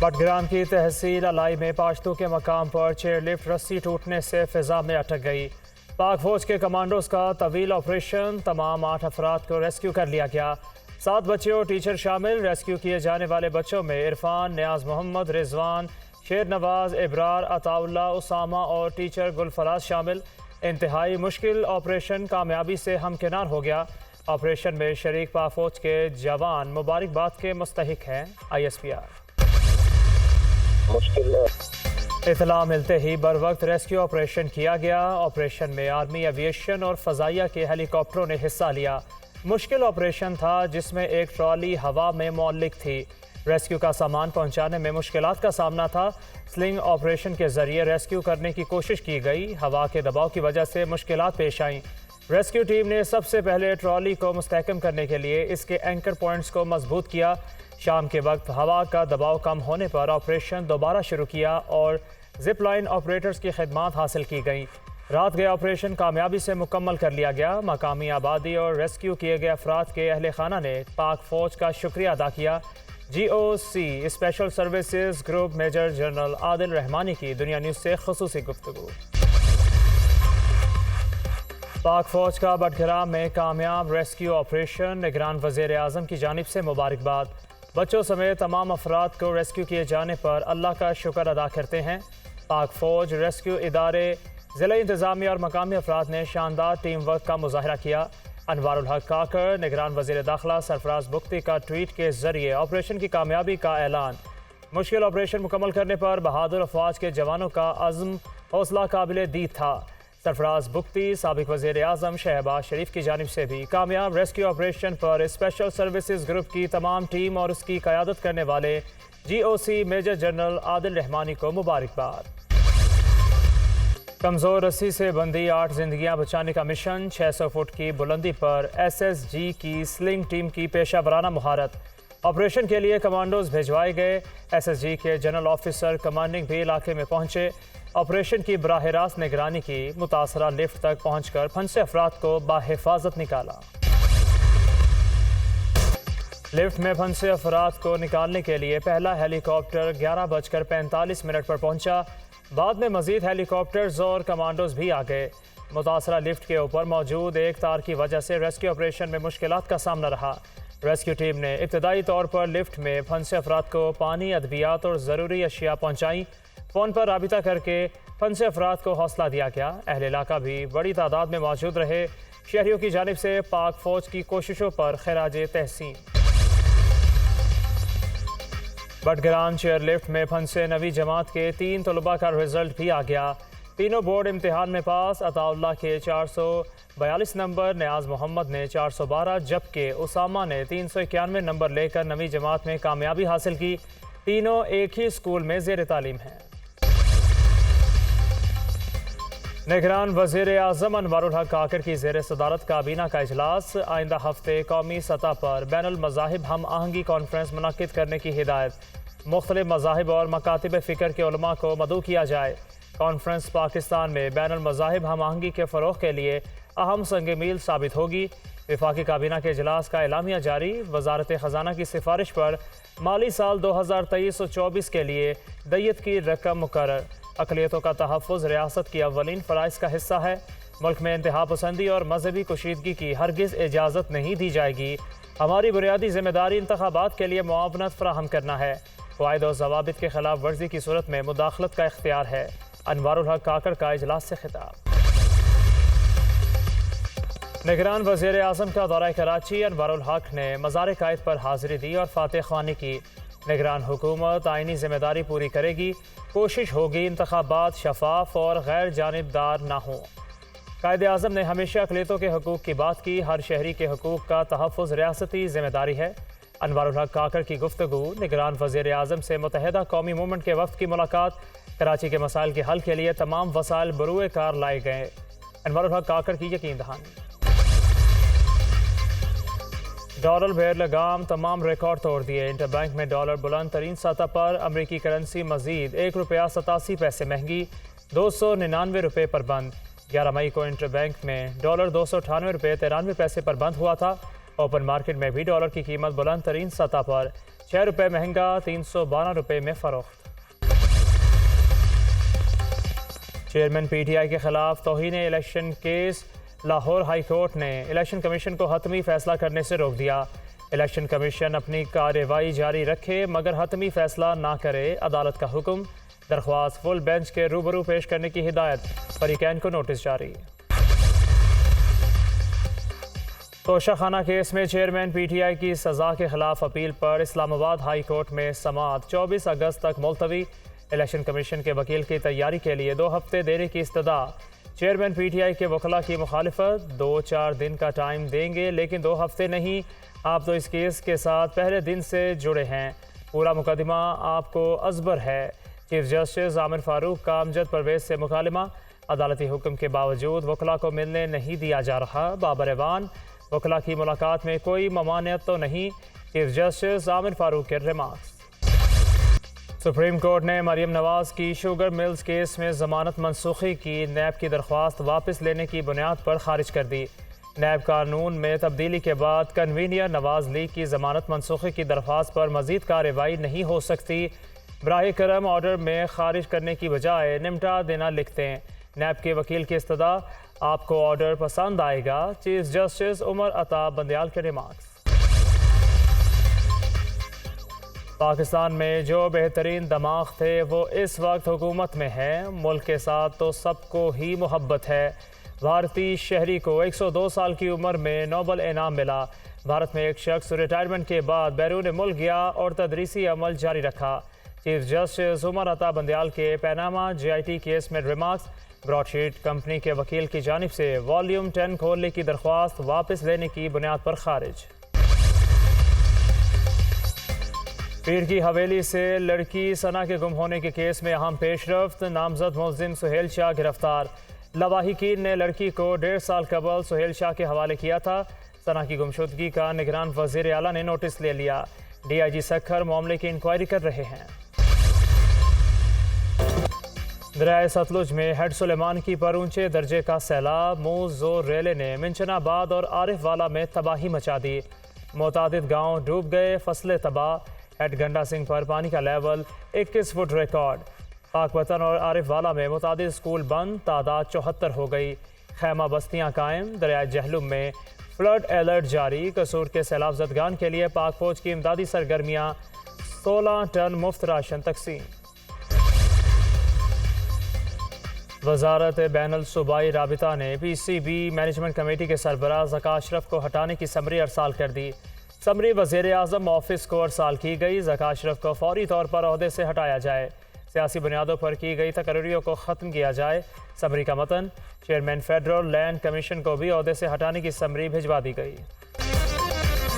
बटग्राम की तहसील अलाई में पाश्तों के मकाम पर चेयरलिफ्ट रस्सी टूटने से फिजा में अटक गई। पाक फौज के कमांडोज का तवील ऑपरेशन, तमाम 8 अफराद को रेस्क्यू कर लिया गया। 7 बच्चे और टीचर शामिल। रेस्क्यू किए जाने वाले बच्चों में इरफान, नियाज मोहम्मद, रिजवान, शेर नवाज, इब्रार, अताउल्ला, उसामा और टीचर गुलफराज शामिल। इंतहाई मुश्किल ऑपरेशन कामयाबी से हमकिनार हो गया। ऑपरेशन में शरीक पाक फौज के जवान मुबारकबाद के मुस्तहिक हैं। ISPR इतला मिलते ही बर वक्त रेस्क्यू ऑपरेशन किया गया। ऑपरेशन में आर्मी, एविएशन और फजाइया के हेलीकॉप्टरों ने हिस्सा लिया। मुश्किल ऑपरेशन था जिसमें एक ट्रॉली हवा में मौलिक थी। रेस्क्यू का सामान पहुंचाने में मुश्किलात का सामना था। स्लिंग ऑपरेशन के जरिए रेस्क्यू करने की कोशिश की गई। हवा के दबाव की वजह से मुश्किलात पेश आईं। रेस्क्यू टीम ने सबसे पहले ट्रॉली को मुस्तहकम करने के लिए इसके एंकर पॉइंट्स को मजबूत किया। शाम के वक्त हवा का दबाव कम होने पर ऑपरेशन दोबारा शुरू किया और जिप लाइन ऑपरेटर्स की खिदमात हासिल की गई। रात गए ऑपरेशन कामयाबी से मुकम्मल कर लिया गया। मकामी आबादी और रेस्क्यू किए गए अफराद के अहले खाना ने पाक फौज का शुक्रिया अदा किया। GOC special services group major general Adil Rahmani की दुनिया न्यूज़ से खुसूसी गुफ्तगू। पाक फौज का बटग्राम में कामयाब रेस्क्यू ऑपरेशन, निगरान वज़ीर आज़म की जानिब से मुबारकबाद। बच्चों समेत तमाम अफराद को रेस्क्यू किए जाने पर अल्लाह का शुक्र अदा करते हैं। पाक फौज, रेस्क्यू इदारे, ज़िला इंतज़ामिया और मकामी अफराद ने शानदार टीम वर्क का मुजाहरा किया। अनवारुल हक काकर, निगरान वज़ीर दाखिला सरफराज बुख्ती का ट्वीट के जरिए ऑपरेशन की कामयाबी का ऐलान। मुश्किल ऑपरेशन मुकम्मल करने पर बहादुर अफवाज के जवानों का अज़्म, हौसला काबिल दीद था। सरफराज बुख्ती, साबिक वज़ीर आज़म शहबाज शरीफ की जानिब से भी कामयाब रेस्क्यू ऑपरेशन पर स्पेशल सर्विसेज ग्रुप की तमाम टीम और उसकी क़यादत करने वाले GOC major general Adil Rahmani को मुबारकबाद। कमज़ोर रस्सी से बंधी 8 जिंदगियां बचाने का मिशन। 600 फुट की बुलंदी पर SSG की स्लिंग टीम की पेशा वराना महारत। ऑपरेशन के लिए कमांडोज भिजवाए गए। SSG के जनरल ऑफिसर कमांडिंग भी इलाके में पहुंचे। ऑपरेशन की बराह रास्त निगरानी की। मुतासरा लिफ्ट तक पहुंचकर फंसे अफराद को बाहिफाजत निकाला। लिफ्ट में फंसे अफराद को निकालने के लिए पहला हेलीकॉप्टर 11:45 पर पहुंचा। बाद में मजीद हेलीकॉप्टर्स और कमांडोज भी आ गए। मुतासरा लिफ्ट के ऊपर मौजूद एक तार की वजह से रेस्क्यू ऑपरेशन में मुश्किलात का सामना रहा। रेस्क्यू टीम ने इब्तदाई तौर पर लिफ्ट में फंसे अफराद को पानी, अद्वियात और ज़रूरी अशिया पहुँचाई। फ़ोन पर राबिता करके फंसे अफराद को हौसला दिया गया। अहले इलाका भी बड़ी तादाद में मौजूद रहे। शहरियों की जानिब से पाक फौज की कोशिशों पर खिराजे तहसीन। बटग्राम चेयरलिफ्ट में फंसे 9वीं जमात के 3 तलबा का रिजल्ट भी आ गया। तीनों बोर्ड इम्तिहान में पास। अताउल्ला के 442 नंबर, नियाज मोहम्मद ने 412, जबकि उसामा ने 391 नंबर लेकर 9वीं जमात में कामयाबी हासिल की। तीनों एक ही स्कूल में ज़ेर तालीम हैं। निगरान वज़ीर आज़म अनवारुल हक काकर की ज़ेर सदारत काबीना का इजलास। आइंदा हफ्ते कौमी सतह पर बैनुल मज़ाहिब हम आहंगी कॉन्फ्रेंस मुनक्किद करने की हिदायत। मुख्तलिफ मज़ाहिब और मकातिब फ़िक्र के उलमा को मदऊ किया जाए। कॉन्फ्रेंस पाकिस्तान में बैनुल मज़ाहिब हम आहंगी के फ़रोग़ के लिए अहम संग मील साबित होगी। वफाकी काबीना के इजलास का एलामिया जारी। वज़ारत ख़जाना की सिफारिश पर माली साल 2023-24 के लिए दैयत की रकम मुकर्रर। अक़लियतों का तहफ़्फ़ुज़ रियासत की अव्वलीन फ़राइज़ का हिस्सा है। मुल्क में इंतहा पसंदी और मजहबी कुशीदगी की हरगिज़ इजाज़त नहीं दी जाएगी। हमारी बुनियादी ज़िम्मेदारी इंतख़ाबात के लिए मुआवनत फ़राहम करना है। क़वाइद और ज़वाबित के ख़िलाफ़ वर्जी की सूरत में मुदाखलत का इख्तियार है। अनवारुल हक काकर का इजलास से खिताब। निगरान वज़ीर आज़म का दौरा कराची। अनवारुल हक ने मज़ार कायद पर हाज़िरी दी और फातह ख़वानी की। निगरान हुकूमत आइनी ज़िम्मेदारी पूरी करेगी। कोशिश होगी इंतख़ाबात शफाफ और गैर जानिबदार ना हों। कायद आज़म ने हमेशा अक़लियतों के हकूक़ की बात की। हर शहरी के हकूक़ का तहफ़्फ़ुज़ रियासती ज़िम्मेदारी है। अनवारुल हक काकर की गुफ्तगू। निगरान वज़ीर आज़म से मुत्तहिदा कौमी मूवमेंट के वफ़द की मुलाकात। कराची के मसाइल के हल के लिए तमाम वसाइल बरूए कार लाए गए। अनवारुल हक काकर की यकीन दहानी। डॉलर बेर लगाम तमाम रिकॉर्ड तोड़ दिए। इंटरबैंक में डॉलर बुलंद तरीन सतह पर। अमरीकी करेंसी मजीद ₹1.87 महंगी, 299 रुपये पर बंद। 11 मई को इंटरबैंक में डॉलर ₹298.93 पर बंद हुआ था। ओपन मार्केट में भी डॉलर की कीमत बुलंद तरीन सतह पर रुपये महंगा, 312 रुपये में फ़रोख्त। चेयरमैन PTI के खिलाफ तौहीन election case. Lahore high court ने इलेक्शन कमीशन को हतमी फैसला करने से रोक दिया। इलेक्शन कमीशन अपनी कार्रवाई जारी रखे मगर हतमी फैसला ना करे, अदालत का हुक्म। दरख्वास्त फुल बेंच के रूबरू पेश करने की हिदायत, फरीकैन को नोटिस जारी। तोशाखाना केस में चेयरमैन PTI की सज़ा के खिलाफ अपील पर इस्लामाबाद हाई कोर्ट में समाअत 24 अगस्त तक मुलतवी। इलेक्शन कमीशन के वकील की तैयारी के लिए 2 हफ्ते देने की इस्तदा। चेयरमैन PTI के वकला की मुखालिफत, 2-4 दिन का टाइम देंगे लेकिन 2 हफ्ते नहीं। आप तो इस केस के साथ पहले दिन से जुड़े हैं, पूरा मुकदमा आपको अजबर है। चीफ जस्टिस आमिर फारूक का अमजद परवेज से मुकालमा। अदालती हुक्म के बावजूद वकला को मिलने नहीं दिया जा रहा। बाबर एवान, वकला की मुलाकात में कोई ममानियत तो नहीं। चीफ जस्टिस आमिर फारूक के रिमार्क्स। सुप्रीम कोर्ट ने मरियम नवाज की शुगर मिल्स केस में ज़मानत मनसूखी की नैब की दरख्वास्त वापस लेने की बुनियाद पर खारिज कर दी। नैब कानून में तब्दीली के बाद कन्वीनियर नवाज लीग की ज़मानत मनसूखी की दरख्वास्त पर मज़ीद कार्रवाई नहीं हो सकती। बराह करम ऑर्डर में खारिज करने की बजाय निमटा देना लिखते हैं। नैब के वकील की इस्तदा, आपको ऑर्डर पसंद आएगा। चीफ जस्टिस उमर अता बंदयाल के रिमार्क्स। पाकिस्तान में जो बेहतरीन दमाग थे वो इस वक्त हुकूमत में है। मुल्क के साथ तो सबको ही मोहब्बत है। भारतीय शहरी को 102 साल की उम्र में नोबल इनाम मिला। भारत में एक शख्स रिटायरमेंट के बाद बैरून मुल्क गया और तदरीसी अमल जारी रखा। चीफ जस्टिस उमर अता बंदयाल के पैनामा JIT केस में रिमार्क्स। ब्रॉडशीट कंपनी के वकील की जानिब से वॉल्यूम 10 खोलने की दरख्वास्त वापस लेने की बुनियाद पर खारिज। पीर की हवेली से लड़की सना के गुम होने के केस में अहम पेशरफ्त। नामजद मुलजिम सुहेल शाह गिरफ्तार। लवाहिकीन ने लड़की को 1.5 साल कबल सुहेल शाह के हवाले किया था। सना की गुमशुदगी का निगरान वज़ीर आला ने नोटिस ले लिया। DIG सखर मामले की इंक्वायरी कर रहे हैं। दरियाए सतलुज में हेड सुलेमान की पर ऊंचे दर्जे का सैलाब। मूज़ रेले ने मिंचनाबाद और आरिफ वाला में तबाही मचा दी। मुतादिद गाँव डूब गए, फसलें तबाह। हेड गंडा सिंह पर पानी का लेवल 21 फुट रिकॉर्ड। पाकवतन और आरिफ वाला में मुतादिद स्कूल बंद, तादाद 74 हो गई। खैमा बस्तियां कायम। दरियाए जहलुम में फ्लड अलर्ट जारी। कसूर के सैलाब ज़दगान के लिए पाक फौज की इमदादी सरगर्मियाँ। 16 टन मुफ्त राशन तकसीम। वजारत बैनुल सूबाई राबिता ने PCB मैनेजमेंट कमेटी के सरबराह ज़का अशरफ को हटाने की समरी अरसाल कर दी। समरी वज़ीर आज़म ऑफिस को अरसाल की गई। ज़का अशरफ को फौरी तौर पर ओहदे से हटाया जाए। सियासी बुनियादों पर की गई तकर्रियों को ख़त्म किया जाए। समरी का मतन, चेयरमैन फेडरल लैंड कमीशन को भी ओहदे से हटाने की समरी भिजवा दी गई।